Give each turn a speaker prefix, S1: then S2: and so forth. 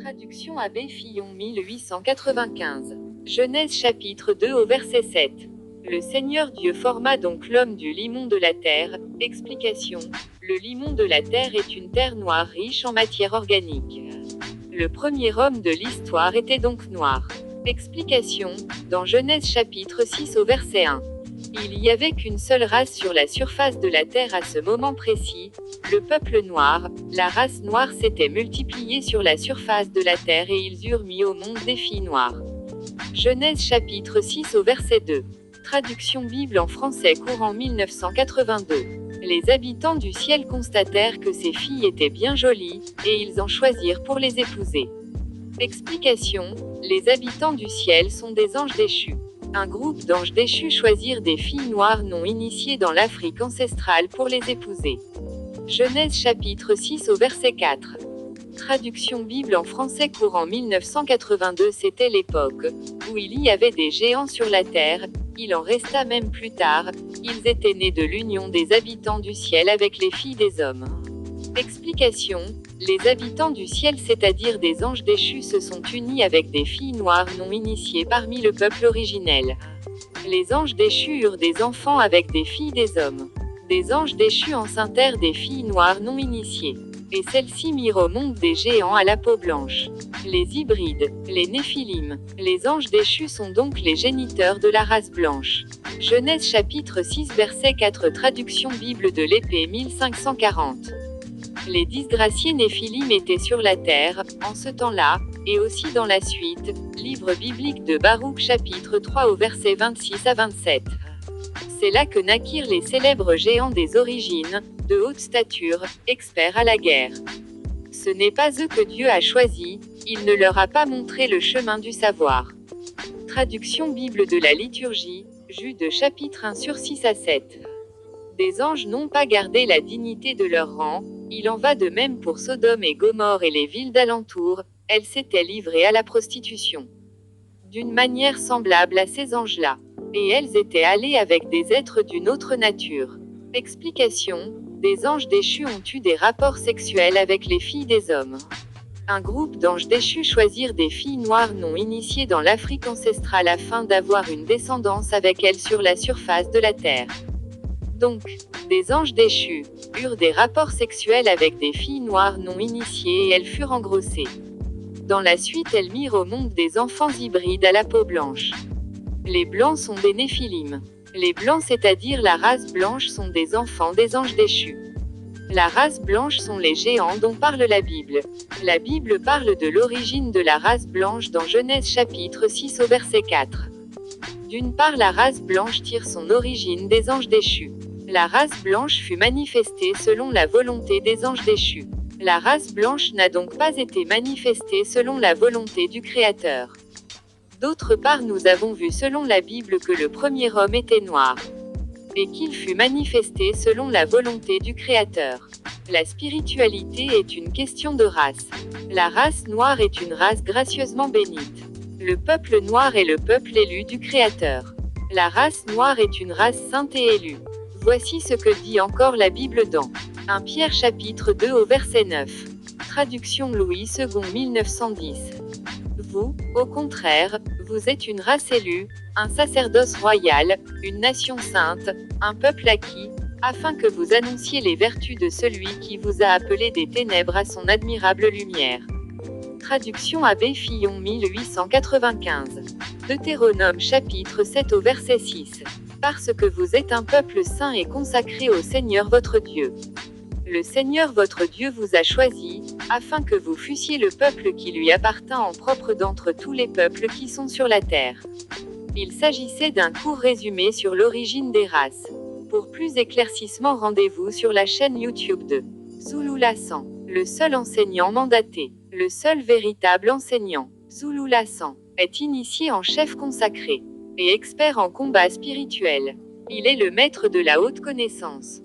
S1: Traduction Abbé Fillon 1895. Genèse chapitre 2 au verset 7. Le Seigneur Dieu forma donc l'homme du limon de la terre. Explication. Le limon de la terre est une terre noire riche en matière organique. Le premier homme de l'histoire était donc noir. Explication. Dans Genèse chapitre 6 au verset 1. Il n'y avait qu'une seule race sur la surface de la terre à ce moment précis, le peuple noir. La race noire s'était multipliée sur la surface de la terre et ils eurent mis au monde des filles noires. Genèse chapitre 6 au verset 2. Traduction Bible en français courant 1982. Les habitants du ciel constatèrent que ces filles étaient bien jolies, et ils en choisirent pour les épouser. Explication. Les habitants du ciel sont des anges déchus. Un groupe d'anges déchus choisirent des filles noires non initiées dans l'Afrique ancestrale pour les épouser. Genèse chapitre 6 au verset 4. Traduction Bible en français courant 1982. C'était l'époque où il y avait des géants sur la terre, il en resta même plus tard, ils étaient nés de l'union des habitants du ciel avec les filles des hommes. Explication. Les habitants du ciel, c'est-à-dire des anges déchus, se sont unis avec des filles noires non initiées parmi le peuple originel. Les anges déchus eurent des enfants avec des filles des hommes. Des anges déchus enceintèrent des filles noires non initiées. Et celles-ci mirent au monde des géants à la peau blanche. Les hybrides, les néphilim, les anges déchus sont donc les géniteurs de la race blanche. Genèse chapitre 6 verset 4. Traduction Bible de l'épée 1540. Les disgraciés néphilim étaient sur la terre, en ce temps-là, et aussi dans la suite, livre biblique de Baruch chapitre 3 au verset 26 à 27. C'est là que naquirent les célèbres géants des origines, de haute stature, experts à la guerre. Ce n'est pas eux que Dieu a choisis, il ne leur a pas montré le chemin du savoir. Traduction Bible de la liturgie, Jude chapitre 1 sur 6 à 7. Des anges n'ont pas gardé la dignité de leur rang, il en va de même pour Sodome et Gomorrhe et les villes d'alentour, elles s'étaient livrées à la prostitution. D'une manière semblable à ces anges-là. Et elles étaient allées avec des êtres d'une autre nature. Explication. Des anges déchus ont eu des rapports sexuels avec les filles des hommes. Un groupe d'anges déchus choisirent des filles noires non initiées dans l'Afrique ancestrale afin d'avoir une descendance avec elles sur la surface de la terre. Donc, des anges déchus eurent des rapports sexuels avec des filles noires non initiées et elles furent engrossées. Dans la suite, elles mirent au monde des enfants hybrides à la peau blanche. Les blancs sont des néphilim. Les blancs, c'est-à-dire la race blanche, sont des enfants des anges déchus. La race blanche sont les géants dont parle la Bible. La Bible parle de l'origine de la race blanche dans Genèse chapitre 6 au verset 4. D'une part, la race blanche tire son origine des anges déchus. La race blanche fut manifestée selon la volonté des anges déchus. La race blanche n'a donc pas été manifestée selon la volonté du Créateur. D'autre part, nous avons vu selon la Bible que le premier homme était noir. Et qu'il fut manifesté selon la volonté du Créateur. La spiritualité est une question de race. La race noire est une race gracieusement bénite. Le peuple noir est le peuple élu du Créateur. La race noire est une race sainte et élue. Voici ce que dit encore la Bible dans 1 Pierre chapitre 2 au verset 9. Traduction Louis II 1910. Vous, au contraire, vous êtes une race élue, un sacerdoce royal, une nation sainte, un peuple acquis, afin que vous annonciez les vertus de celui qui vous a appelé des ténèbres à son admirable lumière. Traduction Abbé Fillon 1895. Deutéronome chapitre 7 au verset 6. Parce que vous êtes un peuple saint et consacré au Seigneur votre Dieu. Le Seigneur votre Dieu vous a choisi, afin que vous fussiez le peuple qui lui appartint en propre d'entre tous les peuples qui sont sur la terre. Il s'agissait d'un court résumé sur l'origine des races. Pour plus éclaircissement, rendez-vous sur la chaîne YouTube de Zulu Lassan, le seul enseignant mandaté, le seul véritable enseignant. Zulu Lassan est initié en chef consacré et expert en combat spirituel. Il est le maître de la haute connaissance.